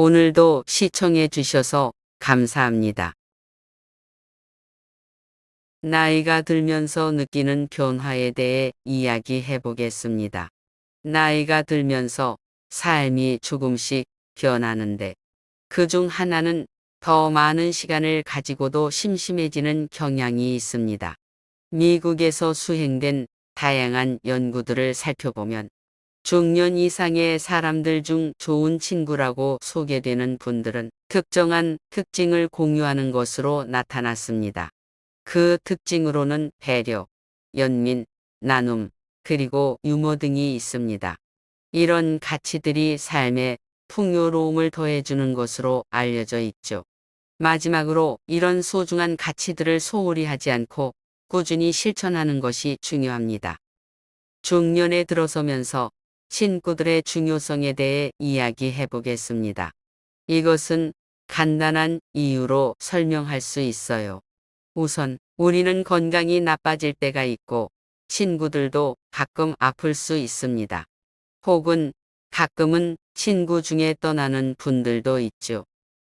오늘도 시청해 주셔서 감사합니다. 나이가 들면서 느끼는 변화에 대해 이야기해 보겠습니다. 나이가 들면서 삶이 조금씩 변하는데 그중 하나는 더 많은 시간을 가지고도 심심해지는 경향이 있습니다. 미국에서 수행된 다양한 연구들을 살펴보면 중년 이상의 사람들 중 좋은 친구라고 소개되는 분들은 특정한 특징을 공유하는 것으로 나타났습니다. 그 특징으로는 배려, 연민, 나눔, 그리고 유머 등이 있습니다. 이런 가치들이 삶에 풍요로움을 더해주는 것으로 알려져 있죠. 마지막으로 이런 소중한 가치들을 소홀히 하지 않고 꾸준히 실천하는 것이 중요합니다. 중년에 들어서면서 친구들의 중요성에 대해 이야기해 보겠습니다. 이것은 간단한 이유로 설명할 수 있어요. 우선 우리는 건강이 나빠질 때가 있고 친구들도 가끔 아플 수 있습니다. 혹은 가끔은 친구 중에 떠나는 분들도 있죠.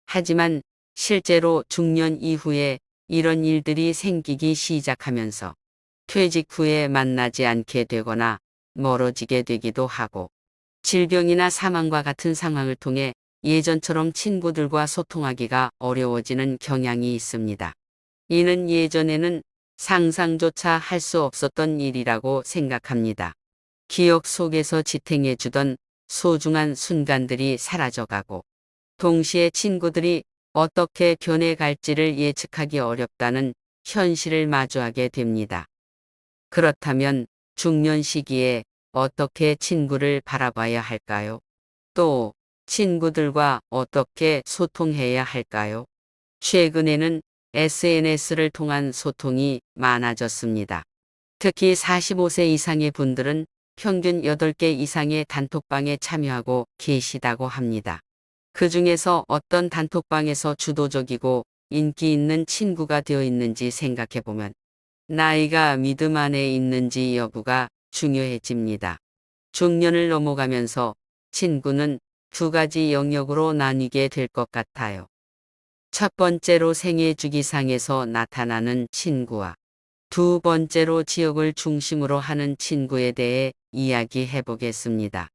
하지만 실제로 중년 이후에 이런 일들이 생기기 시작하면서 퇴직 후에 만나지 않게 되거나 멀어지게 되기도 하고 질병이나 사망과 같은 상황을 통해 예전처럼 친구들과 소통하기가 어려워지는 경향이 있습니다. 이는 예전에는 상상조차 할 수 없었던 일이라고 생각합니다. 기억 속에서 지탱해주던 소중한 순간들이 사라져가고 동시에 친구들이 어떻게 변해갈지를 예측하기 어렵다는 현실을 마주하게 됩니다. 그렇다면 중년 시기에 어떻게 친구를 바라봐야 할까요? 또 친구들과 어떻게 소통해야 할까요? 최근에는 SNS를 통한 소통이 많아졌습니다. 특히 45세 이상의 분들은 평균 8개 이상의 단톡방에 참여하고 계시다고 합니다. 그 중에서 어떤 단톡방에서 주도적이고 인기 있는 친구가 되어 있는지 생각해 보면 나이가 믿음 안에 있는지 여부가 중요해집니다. 중년을 넘어가면서 친구는 두 가지 영역으로 나뉘게 될 것 같아요. 첫 번째로 생애 주기상에서 나타나는 친구와 두 번째로 지역을 중심으로 하는 친구에 대해 이야기해 보겠습니다.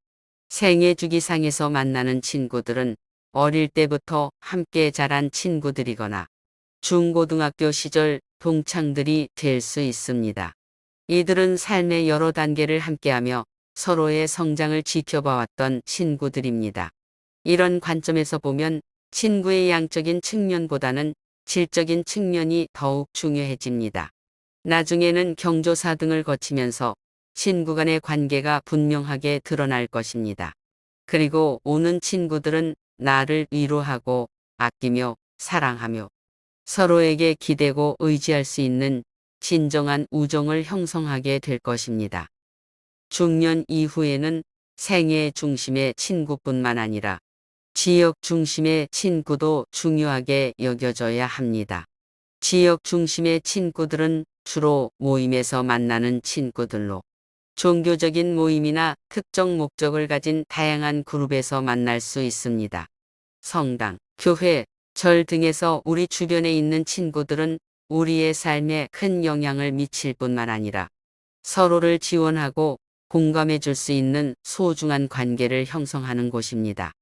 생애 주기상에서 만나는 친구들은 어릴 때부터 함께 자란 친구들이거나 중고등학교 시절 동창들이 될 수 있습니다. 이들은 삶의 여러 단계를 함께하며 서로의 성장을 지켜봐왔던 친구들입니다. 이런 관점에서 보면 친구의 양적인 측면보다는 질적인 측면이 더욱 중요해집니다. 나중에는 경조사 등을 거치면서 친구 간의 관계가 분명하게 드러날 것입니다. 그리고 오는 친구들은 나를 위로하고 아끼며 사랑하며 서로에게 기대고 의지할 수 있는 진정한 우정을 형성하게 될 것입니다. 중년 이후에는 생애 중심의 친구뿐만 아니라 지역 중심의 친구도 중요하게 여겨져야 합니다. 지역 중심의 친구들은 주로 모임에서 만나는 친구들로 종교적인 모임이나 특정 목적을 가진 다양한 그룹에서 만날 수 있습니다. 성당, 교회, 절 등에서 우리 주변에 있는 친구들은 우리의 삶에 큰 영향을 미칠 뿐만 아니라 서로를 지원하고 공감해 줄 수 있는 소중한 관계를 형성하는 곳입니다.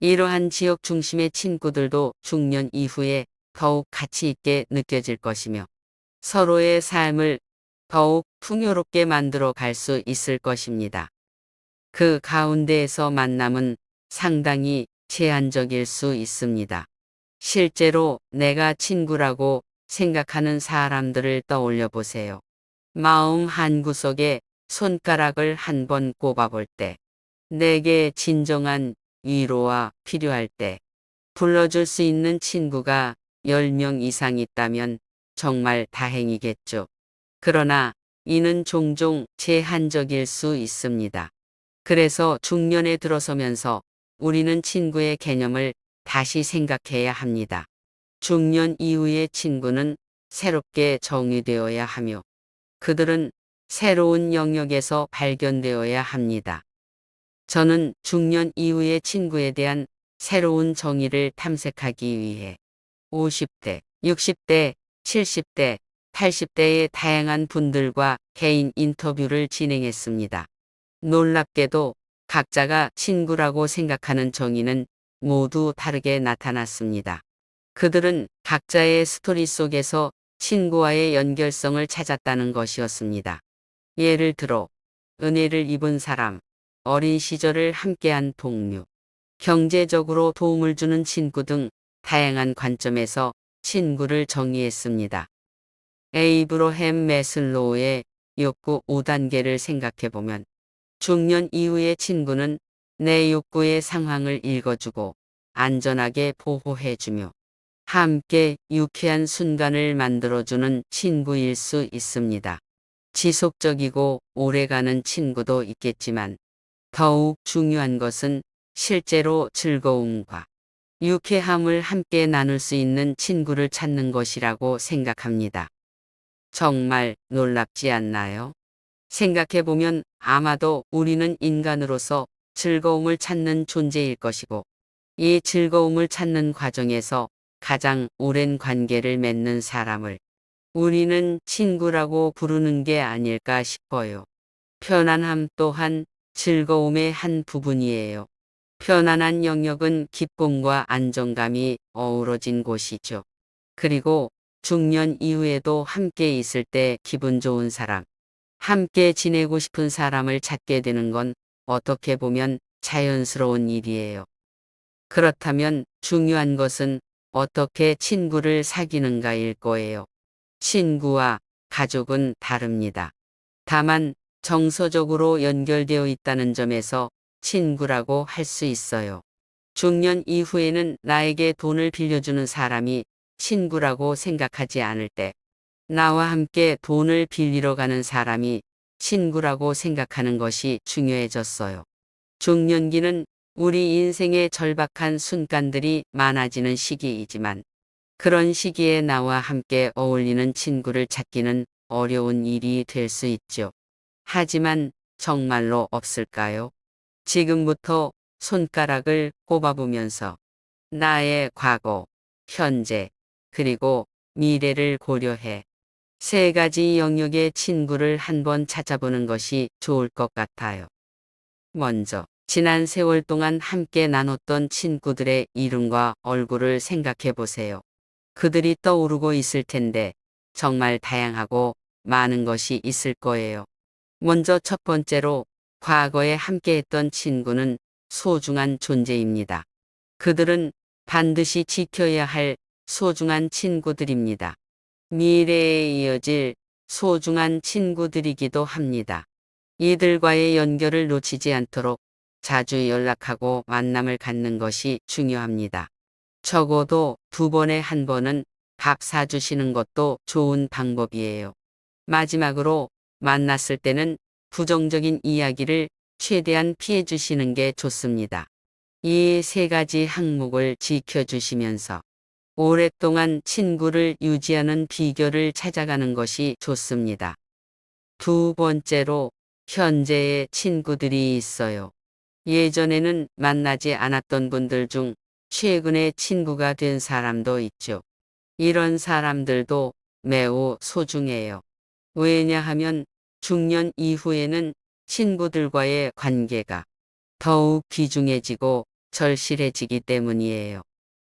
이러한 지역 중심의 친구들도 중년 이후에 더욱 가치 있게 느껴질 것이며 서로의 삶을 더욱 풍요롭게 만들어 갈 수 있을 것입니다. 그 가운데에서 만남은 상당히 제한적일 수 있습니다. 실제로 내가 친구라고 생각하는 사람들을 떠올려 보세요. 마음 한구석에 손가락을 한번 꼽아볼 때, 내게 진정한 위로와 필요할 때 불러줄 수 있는 친구가 10명 이상 있다면 정말 다행이겠죠. 그러나 이는 종종 제한적일 수 있습니다. 그래서 중년에 들어서면서 우리는 친구의 개념을 다시 생각해야 합니다. 중년 이후의 친구는 새롭게 정의되어야 하며 그들은 새로운 영역에서 발견되어야 합니다. 저는 중년 이후의 친구에 대한 새로운 정의를 탐색하기 위해 50대, 60대, 70대, 80대의 다양한 분들과 개인 인터뷰를 진행했습니다. 놀랍게도 각자가 친구라고 생각하는 정의는 모두 다르게 나타났습니다. 그들은 각자의 스토리 속에서 친구와의 연결성을 찾았다는 것이었습니다. 예를 들어, 은혜를 입은 사람, 어린 시절을 함께한 동료, 경제적으로 도움을 주는 친구 등 다양한 관점에서 친구를 정의했습니다. 에이브러햄 매슬로우의 욕구 5단계를 생각해보면 중년 이후의 친구는 내 욕구의 상황을 읽어주고 안전하게 보호해주며 함께 유쾌한 순간을 만들어주는 친구일 수 있습니다. 지속적이고 오래가는 친구도 있겠지만 더욱 중요한 것은 실제로 즐거움과 유쾌함을 함께 나눌 수 있는 친구를 찾는 것이라고 생각합니다. 정말 놀랍지 않나요? 생각해보면 아마도 우리는 인간으로서 즐거움을 찾는 존재일 것이고, 이 즐거움을 찾는 과정에서 가장 오랜 관계를 맺는 사람을 우리는 친구라고 부르는 게 아닐까 싶어요. 편안함 또한 즐거움의 한 부분이에요. 편안한 영역은 기쁨과 안정감이 어우러진 곳이죠. 그리고 중년 이후에도 함께 있을 때 기분 좋은 사람, 함께 지내고 싶은 사람을 찾게 되는 건 어떻게 보면 자연스러운 일이에요. 그렇다면 중요한 것은 어떻게 친구를 사귀는가일 거예요. 친구와 가족은 다릅니다. 다만 정서적으로 연결되어 있다는 점에서 친구라고 할 수 있어요. 중년 이후에는 나에게 돈을 빌려주는 사람이 친구라고 생각하지 않을 때, 나와 함께 돈을 빌리러 가는 사람이 친구라고 생각하는 것이 중요해졌어요. 중년기는 우리 인생의 절박한 순간들이 많아지는 시기이지만, 그런 시기에 나와 함께 어울리는 친구를 찾기는 어려운 일이 될 수 있죠. 하지만 정말로 없을까요? 지금부터 손가락을 꼽아보면서 나의 과거, 현재, 그리고 미래를 고려해 세 가지 영역의 친구를 한번 찾아보는 것이 좋을 것 같아요. 먼저, 지난 세월 동안 함께 나눴던 친구들의 이름과 얼굴을 생각해 보세요. 그들이 떠오르고 있을 텐데 정말 다양하고 많은 것이 있을 거예요. 먼저 첫 번째로 과거에 함께했던 친구는 소중한 존재입니다. 그들은 반드시 지켜야 할 소중한 친구들입니다. 미래에 이어질 소중한 친구들이기도 합니다. 이들과의 연결을 놓치지 않도록 자주 연락하고 만남을 갖는 것이 중요합니다. 적어도 2번에 1번은 밥 사주시는 것도 좋은 방법이에요. 마지막으로 만났을 때는 부정적인 이야기를 최대한 피해 주시는 게 좋습니다. 이 세 가지 항목을 지켜주시면서 오랫동안 친구를 유지하는 비결을 찾아가는 것이 좋습니다. 두 번째로 현재의 친구들이 있어요. 예전에는 만나지 않았던 분들 중 최근에 친구가 된 사람도 있죠. 이런 사람들도 매우 소중해요. 왜냐하면 중년 이후에는 친구들과의 관계가 더욱 귀중해지고 절실해지기 때문이에요.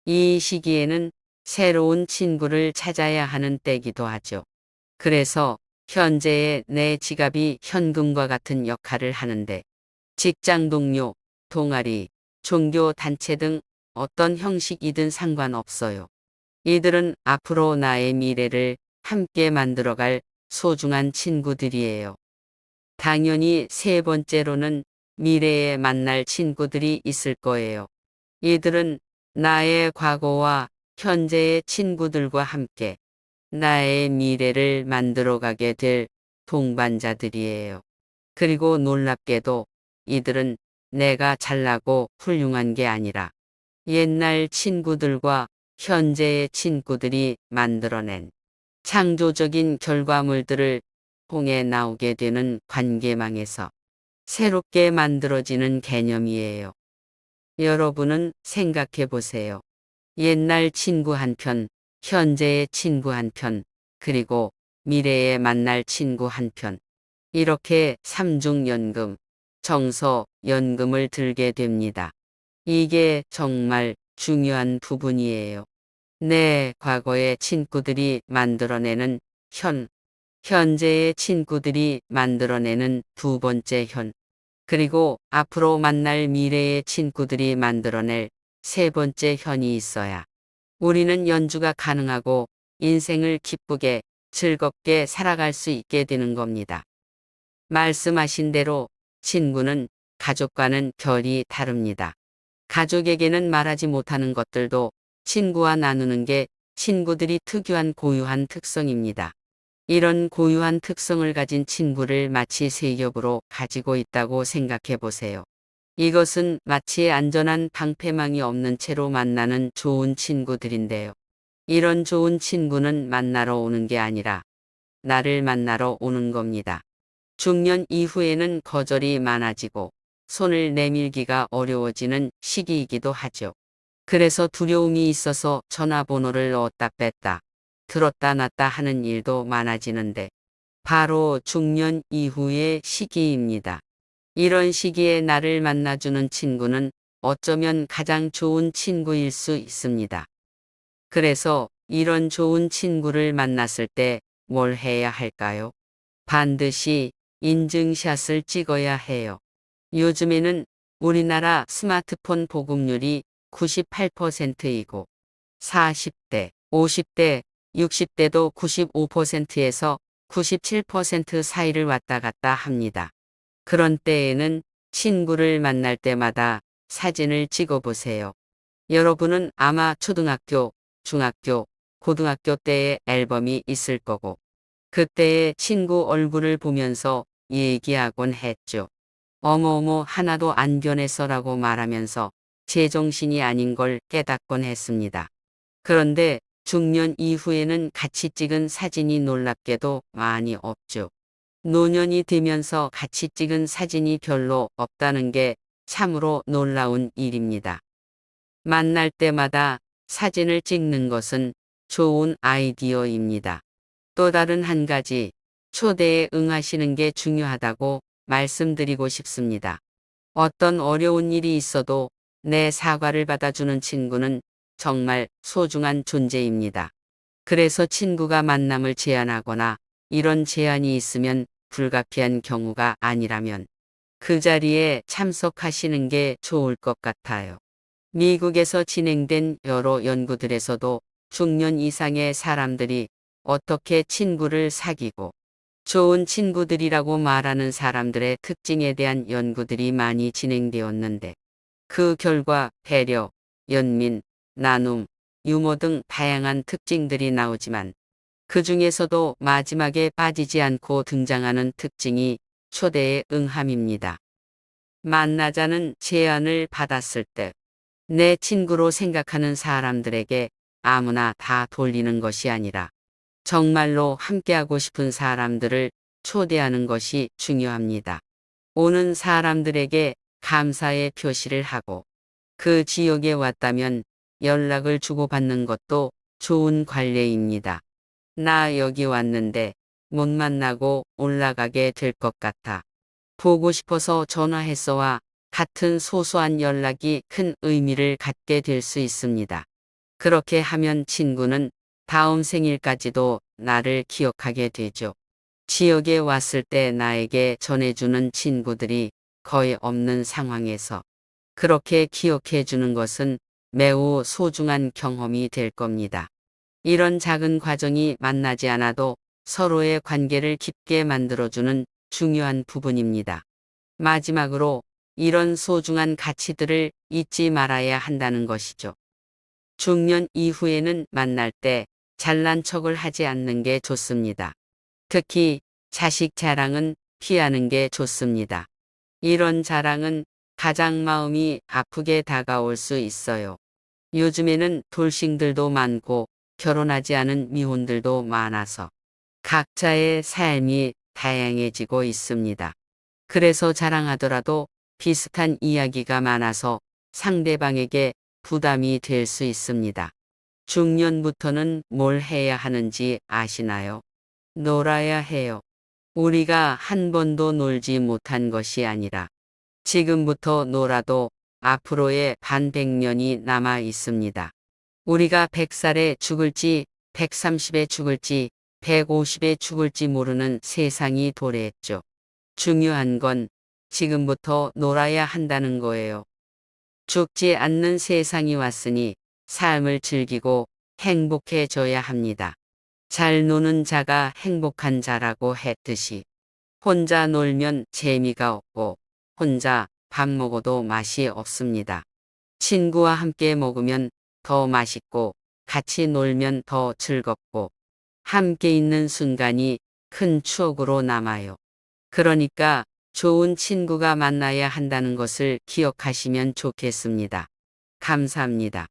이 시기에는 새로운 친구를 찾아야 하는 때기도 하죠. 그래서 현재의 내 지갑이 현금과 같은 역할을 하는데 직장 동료, 동아리, 종교 단체 등 어떤 형식이든 상관없어요. 이들은 앞으로 나의 미래를 함께 만들어갈 소중한 친구들이에요. 당연히 세 번째로는 미래에 만날 친구들이 있을 거예요. 이들은 나의 과거와 현재의 친구들과 함께 나의 미래를 만들어가게 될 동반자들이에요. 그리고 놀랍게도 이들은 내가 잘나고 훌륭한 게 아니라 옛날 친구들과 현재의 친구들이 만들어낸 창조적인 결과물들을 통해 나오게 되는 관계망에서 새롭게 만들어지는 개념이에요. 여러분은 생각해 보세요. 옛날 친구 한 편, 현재의 친구 한 편, 그리고 미래에 만날 친구 한 편. 이렇게 삼중연금, 정서, 연금을 들게 됩니다. 이게 정말 중요한 부분이에요. 내 과거의 친구들이 만들어내는 현재의 친구들이 만들어내는 두 번째 그리고 앞으로 만날 미래의 친구들이 만들어낼 세 번째 현이 있어야 우리는 연주가 가능하고 인생을 기쁘게 즐겁게 살아갈 수 있게 되는 겁니다. 말씀하신 대로 친구는 가족과는 결이 다릅니다. 가족에게는 말하지 못하는 것들도 친구와 나누는 게 친구들이 특유한 고유한 특성입니다. 이런 고유한 특성을 가진 친구를 마치 세 겹으로 가지고 있다고 생각해 보세요. 이것은 마치 안전한 방패망이 없는 채로 만나는 좋은 친구들인데요. 이런 좋은 친구는 만나러 오는 게 아니라 나를 만나러 오는 겁니다. 중년 이후에는 거절이 많아지고 손을 내밀기가 어려워지는 시기이기도 하죠. 그래서 두려움이 있어서 전화번호를 넣었다 뺐다, 들었다 놨다 하는 일도 많아지는데 바로 중년 이후의 시기입니다. 이런 시기에 나를 만나주는 친구는 어쩌면 가장 좋은 친구일 수 있습니다. 그래서 이런 좋은 친구를 만났을 때 뭘 해야 할까요? 반드시 인증샷을 찍어야 해요. 요즘에는 우리나라 스마트폰 보급률이 98%이고 40대, 50대, 60대도 95%에서 97% 사이를 왔다 갔다 합니다. 그런 때에는 친구를 만날 때마다 사진을 찍어 보세요. 여러분은 아마 초등학교, 중학교, 고등학교 때의 앨범이 있을 거고 그때의 친구 얼굴을 보면서 얘기하곤 했죠. 어머어머 하나도 안 변했어라고 말하면서 제정신이 아닌 걸 깨닫곤 했습니다. 그런데 중년 이후에는 같이 찍은 사진이 놀랍게도 많이 없죠. 노년이 되면서 같이 찍은 사진이 별로 없다는 게 참으로 놀라운 일입니다. 만날 때마다 사진을 찍는 것은 좋은 아이디어입니다. 또 다른 한 가지, 초대에 응하시는 게 중요하다고 말씀드리고 싶습니다. 어떤 어려운 일이 있어도 내 사과를 받아주는 친구는 정말 소중한 존재입니다. 그래서 친구가 만남을 제안하거나 이런 제안이 있으면 불가피한 경우가 아니라면 그 자리에 참석하시는 게 좋을 것 같아요. 미국에서 진행된 여러 연구들에서도 중년 이상의 사람들이 어떻게 친구를 사귀고 좋은 친구들이라고 말하는 사람들의 특징에 대한 연구들이 많이 진행되었는데 그 결과 배려, 연민, 나눔, 유머 등 다양한 특징들이 나오지만 그 중에서도 마지막에 빠지지 않고 등장하는 특징이 초대의 응함입니다. 만나자는 제안을 받았을 때 내 친구로 생각하는 사람들에게 아무나 다 돌리는 것이 아니라 정말로 함께하고 싶은 사람들을 초대하는 것이 중요합니다. 오는 사람들에게 감사의 표시를 하고 그 지역에 왔다면 연락을 주고받는 것도 좋은 관례입니다. 나 여기 왔는데 못 만나고 올라가게 될 것 같아. 보고 싶어서 전화했어와 같은 소소한 연락이 큰 의미를 갖게 될 수 있습니다. 그렇게 하면 친구는 다음 생일까지도 나를 기억하게 되죠. 지역에 왔을 때 나에게 전해주는 친구들이 거의 없는 상황에서 그렇게 기억해 주는 것은 매우 소중한 경험이 될 겁니다. 이런 작은 과정이 만나지 않아도 서로의 관계를 깊게 만들어주는 중요한 부분입니다. 마지막으로 이런 소중한 가치들을 잊지 말아야 한다는 것이죠. 중년 이후에는 만날 때 잘난 척을 하지 않는 게 좋습니다. 특히 자식 자랑은 피하는 게 좋습니다. 이런 자랑은 가장 마음이 아프게 다가올 수 있어요. 요즘에는 돌싱들도 많고 결혼하지 않은 미혼들도 많아서 각자의 삶이 다양해지고 있습니다. 그래서 자랑하더라도 비슷한 이야기가 많아서 상대방에게 부담이 될 수 있습니다. 중년부터는 뭘 해야 하는지 아시나요? 놀아야 해요. 우리가 한 번도 놀지 못한 것이 아니라 지금부터 놀아도 앞으로의 반백년이 남아 있습니다. 우리가 100살에 죽을지 130에 죽을지 150에 죽을지 모르는 세상이 도래했죠. 중요한 건 지금부터 놀아야 한다는 거예요. 죽지 않는 세상이 왔으니 삶을 즐기고 행복해져야 합니다. 잘 노는 자가 행복한 자라고 했듯이 혼자 놀면 재미가 없고 혼자 밥 먹어도 맛이 없습니다. 친구와 함께 먹으면 더 맛있고 같이 놀면 더 즐겁고 함께 있는 순간이 큰 추억으로 남아요. 그러니까 좋은 친구가 만나야 한다는 것을 기억하시면 좋겠습니다. 감사합니다.